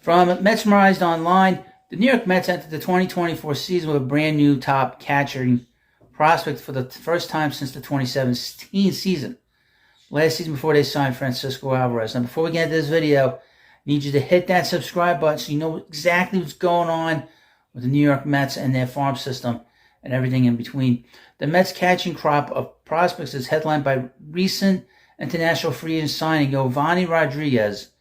From Metsmerized Online, the New York Mets entered the 2024 season with a brand new top catching prospect for the first time since the 2017 season. Last season before they signed Francisco Alvarez. Now, before we get into this video, I need you to hit that subscribe button so you know exactly what's going on with the New York Mets and their farm system and everything in between. The Mets catching crop of prospects is headlined by recent international free agent signing Yovani Rodriguez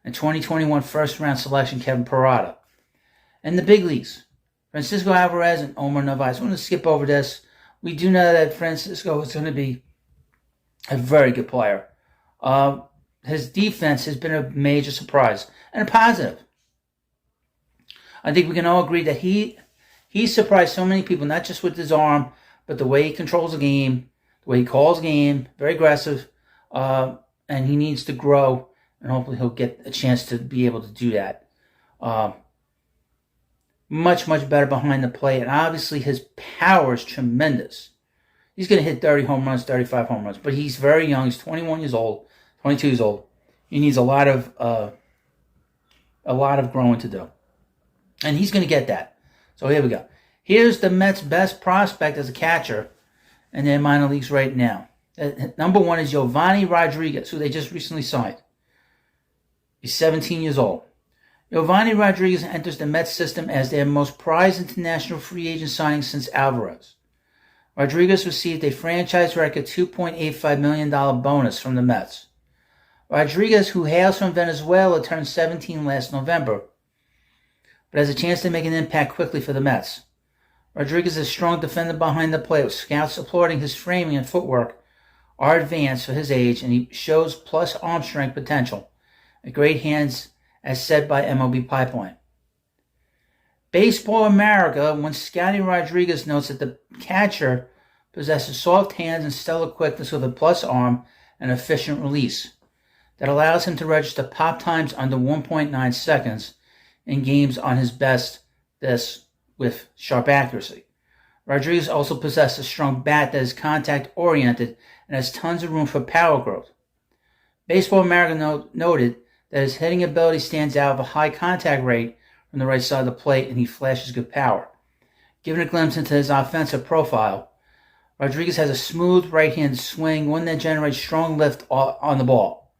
and 2021 first-round selection Kevin Parada. And the big leagues, Francisco Alvarez and Omar Narvaez. I'm going to skip over this. We do know that Francisco is going to be a very good player. His defense has been a major surprise and a positive. I think we can all agree that he surprised so many people, not just with his arm, but the way he controls the game, the way he calls the game, very aggressive, and he needs to grow, and hopefully he'll get a chance to be able to do that. Much better behind the plate, and obviously his power is tremendous. He's going to hit 30 home runs, 35 home runs, but he's very young. He's 21 years old, 22 years old. He needs a lot of growing to do, and he's going to get that. So here we go. Here's the Mets' best prospect as a catcher in their minor leagues right now. Number one is Yovani Rodriguez, who they just recently signed. He's 17 years old. Yovani Rodriguez enters the Mets system as their most prized international free agent signing since Alvarez. Rodriguez received a franchise record $2.85 million bonus from the Mets. Rodriguez, who hails from Venezuela, turned 17 last November, but has a chance to make an impact quickly for the Mets. Rodriguez is a strong defender behind the plate, with scouts applauding his framing and footwork are advanced for his age, and he shows plus arm strength potential and great hands, as said by MLB Pipeline. Baseball America, when scouting Rodriguez, notes that the catcher possesses soft hands and stellar quickness with a plus arm and efficient release that allows him to register pop times under 1.9 seconds in games on his best, this with sharp accuracy. Rodriguez also possesses a strong bat that is contact-oriented and has tons of room for power growth. Baseball America noted that his hitting ability stands out with a high contact rate from the right side of the plate, and he flashes good power. Given a glimpse into his offensive profile, Rodriguez has a smooth right-handed swing, one that generates strong lift on the ball.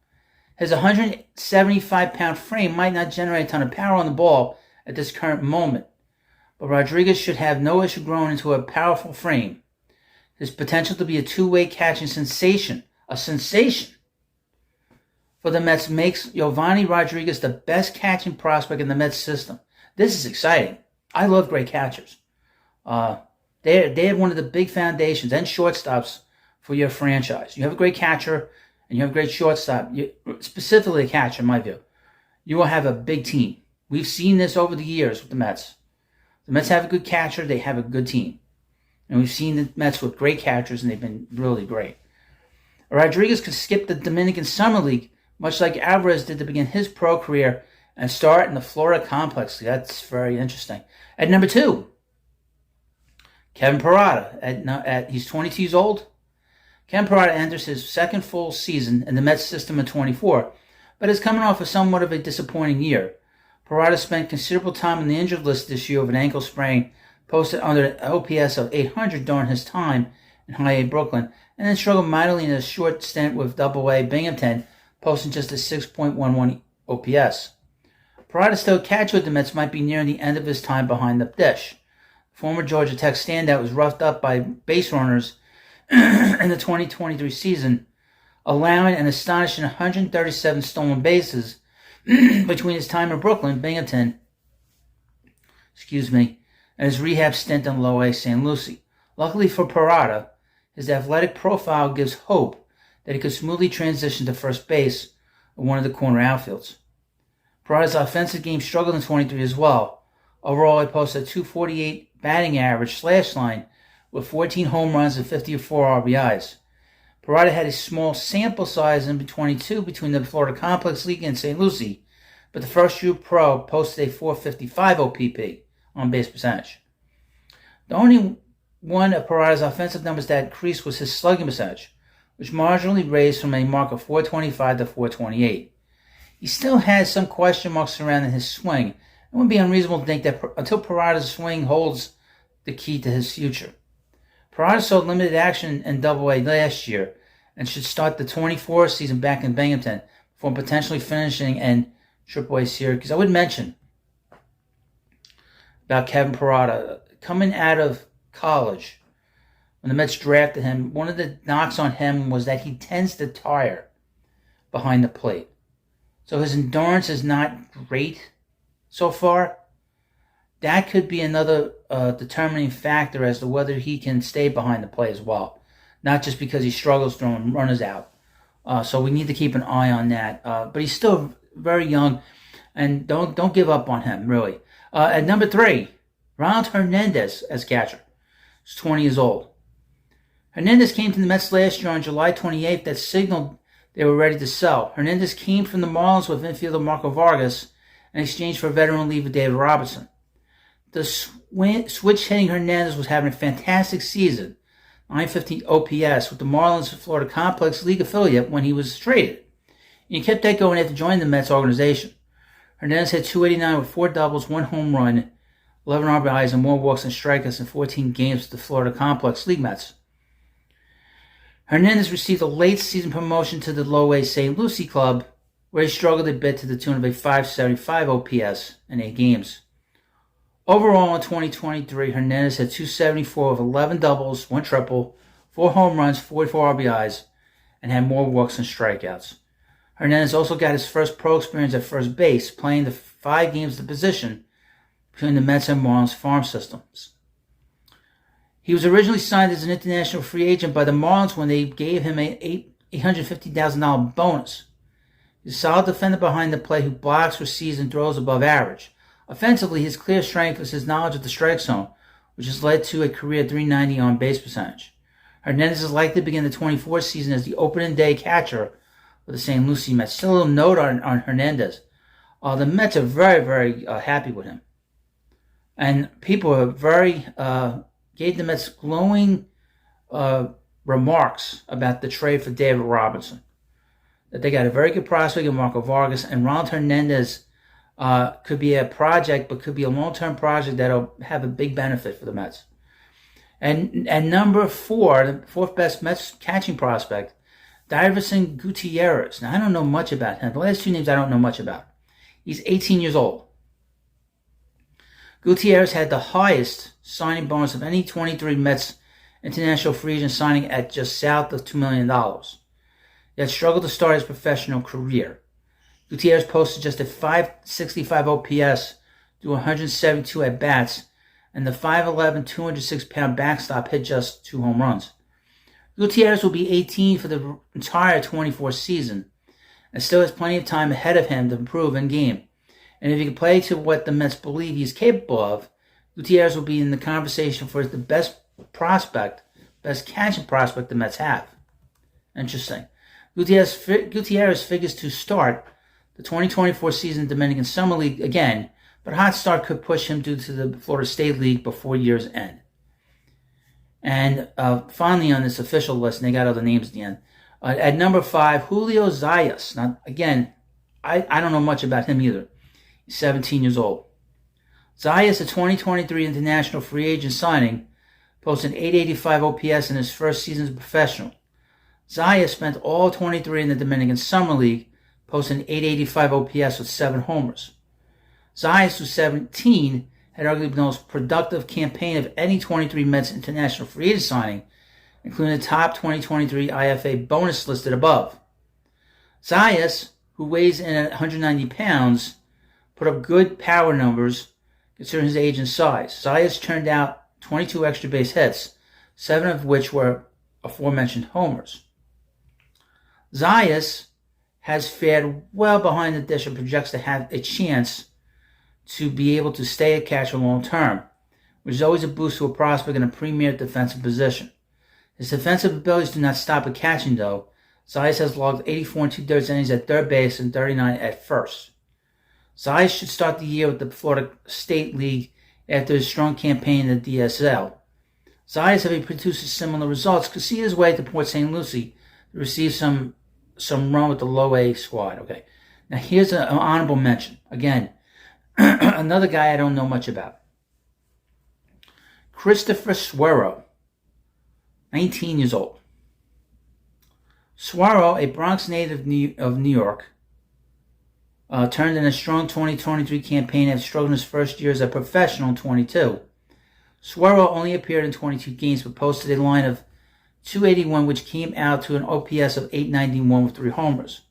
His 175-pound frame might not generate a ton of power on the ball at this current moment, but Rodriguez should have no issue growing into a powerful frame. His potential to be a two-way catching sensation, for the Mets makes Yovani Rodriguez the best catching prospect in the Mets system. This is exciting. I love great catchers. They have one of the big foundations and shortstops for your franchise. You have a great catcher and you have a great shortstop, specifically a catcher in my view. You will have a big team. We've seen this over the years with the Mets. The Mets have a good catcher, they have a good team. And we've seen the Mets with great catchers, and they've been really great. Rodriguez could skip the Dominican Summer League, much like Alvarez did to begin his pro career, and start in the Florida complex. That's very interesting. At number two, Kevin Parada. He's 22 years old. Kevin Parada enters his second full season in the Mets system in 24, but is coming off of somewhat of a disappointing year. Parada spent considerable time on the injured list this year with an ankle sprain, posted under an OPS of 800 during his time in High A Brooklyn, and then struggled mightily in a short stint with Double-A Binghamton, posting just a 6.11 OPS. Parada, still catcher with the Mets, might be nearing the end of his time behind the dish. Former Georgia Tech standout was roughed up by base runners in the 2023 season, allowing an astonishing 137 stolen bases between his time in Brooklyn, Binghamton, and his rehab stint in Low A St. Lucie. Luckily for Parada, his athletic profile gives hope that he could smoothly transition to first base or one of the corner outfields. Parada's offensive game struggled in 23 as well. Overall, he posted a .248 batting average slash line with 14 home runs and 54 RBIs. Parada had a small sample size in 22 between the Florida Complex League and St. Lucie, but the first-year pro posted a .455 OPP on base percentage. The only one of Parada's offensive numbers that increased was his slugging percentage, which marginally raised from a mark of .425 to .428. he still has some question marks surrounding his swing. It wouldn't be unreasonable to think that until Parada's swing holds the key to his future. Parada saw limited action in Double-A last year and should start the 24 season back in Binghamton before potentially finishing in Triple-A Syracuse. I would mention about Kevin Parada coming out of college. When the Mets drafted him, one of the knocks on him was that he tends to tire behind the plate. So his endurance is not great so far. That could be another determining factor as to whether he can stay behind the plate as well. Not just because he struggles throwing runners out. So we need to keep an eye on that. But he's still very young, and don't give up on him, really. At number 3, Ronald Hernandez as catcher. He's 20 years old. Hernandez came to the Mets last year on July 28th that signaled they were ready to sell. Hernandez came from the Marlins with infielder Marco Vargas in exchange for veteran reliever David Robertson. The switch-hitting Hernandez was having a fantastic season, 950 OPS, with the Marlins Florida Complex League affiliate when he was traded. And he kept that going after joining the Mets organization. Hernandez had 289 with 4 doubles, 1 home run, 11 RBIs, and more walks and strikeouts in 14 games with the Florida Complex League Mets. Hernandez received a late-season promotion to the low-A St. Lucie club, where he struggled a bit to the tune of a 575 OPS in 8 games. Overall, in 2023, Hernandez had 274 with 11 doubles, 1 triple, 4 home runs, 44 RBIs, and had more walks and strikeouts. Hernandez also got his first pro experience at first base, playing the 5 games of the position between the Mets and Marlins farm systems. He was originally signed as an international free agent by the Marlins when they gave him an $850,000 bonus. He's a solid defender behind the plate who blocks, receives, and throws above average. Offensively, his clear strength was his knowledge of the strike zone, which has led to a career .390 on-base percentage. Hernandez is likely to begin the 24th season as the opening day catcher for the St. Lucie Mets. Still a little note on Hernandez. The Mets are very, very happy with him. And people are very... gave the Mets glowing remarks about the trade for David Robertson. That they got a very good prospect in Marco Vargas, and Ronald Hernandez could be a project, but could be a long-term project that'll have a big benefit for the Mets. And number 4, the 4th best Mets catching prospect, Deron Gutierrez. Now, I don't know much about him. The last 2 names I don't know much about. He's 18 years old. Gutierrez had the highest signing bonus of any 23 Mets international free agent signing at just south of $2 million. He had struggled to start his professional career. Gutierrez posted just a 565 OPS through 172 at-bats, and the 5'11", 206-pound backstop hit just 2 home runs. Gutierrez will be 18 for the entire 24 season, and still has plenty of time ahead of him to improve in game. And if he can play to what the Mets believe he's capable of, Gutierrez will be in the conversation for the best catching prospect the Mets have. Interesting. Gutierrez figures to start the 2024 season in the Dominican Summer League again, but a hot start could push him due to the Florida State League before year's end. And finally on this official list, and they got other names at the end, at number 5, Julio Zayas. Now, again, I don't know much about him either. He's 17 years old. Zayas, a 2023 international free agent signing, posted an 885 OPS in his first season as a professional. Zayas spent all 23 in the Dominican Summer League, posting an 885 OPS with 7 homers. Zayas, who's 17, had arguably the most productive campaign of any 23 Mets international free agent signing, including the top 2023 IFA bonus listed above. Zayas, who weighs in at 190 pounds, put up good power numbers considering his age and size. Zayas turned out 22 extra base hits, 7 of which were aforementioned homers. Zayas has fared well behind the dish and projects to have a chance to be able to stay a catcher long term, which is always a boost to a prospect in a premier defensive position. His defensive abilities do not stop at catching, though. Zayas has logged 84 2/3 innings at third base and 39 at first. Zayas should start the year with the Florida State League after his strong campaign in the DSL. Zayas, having produced similar results, could see his way to Port St. Lucie to receive some run with the low A squad. Okay. Now, here's an honorable mention. Again, another guy I don't know much about. Christopher Suero, 19 years old. Suero, a Bronx native of New York, turned in a strong 2023 campaign after struggling his first year as a professional in 22. Suero only appeared in 22 games but posted a line of .281, which came out to an OPS of .891 with 3 homers.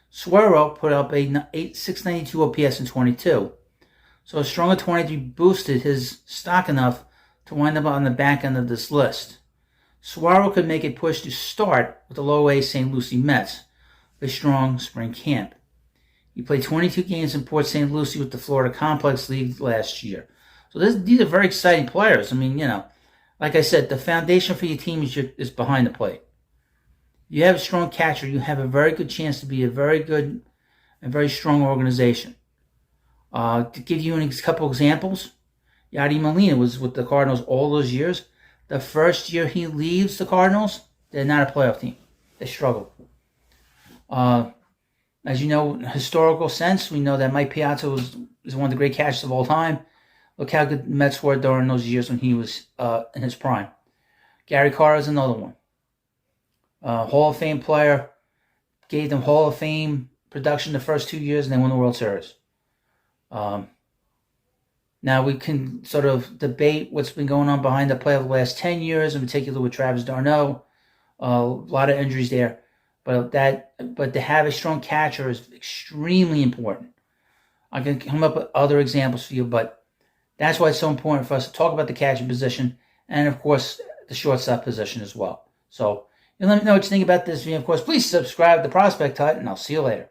Suero put up a .692 OPS in 22. So a stronger 23 boosted his stock enough to wind up on the back end of this list. Suero could make a push to start with the low-A St. Lucie Mets, a strong spring camp. He played 22 games in Port St. Lucie with the Florida Complex League last year. So these are very exciting players. I mean, like I said, the foundation for your team is behind the plate. You have a strong catcher, you have a very good chance to be a very good and very strong organization. To give you a couple examples, Yadi Molina was with the Cardinals all those years. The first year he leaves the Cardinals, they're not a playoff team. They struggle. As you know, in historical sense, we know that Mike Piazza is one of the great catchers of all time. Look how good the Mets were during those years when he was in his prime. Gary Carter is another one. Hall of Fame player, gave them Hall of Fame production the first 2 years, and they won the World Series. Now we can sort of debate what's been going on behind the play of the last 10 years, in particular with Travis d'Arnaud. A lot of injuries there. But to have a strong catcher is extremely important. I can come up with other examples for you, but that's why it's so important for us to talk about the catching position and, of course, the shortstop position as well. So, let me know what you think about this video. Of course, please subscribe to Prospect Hut, and I'll see you later.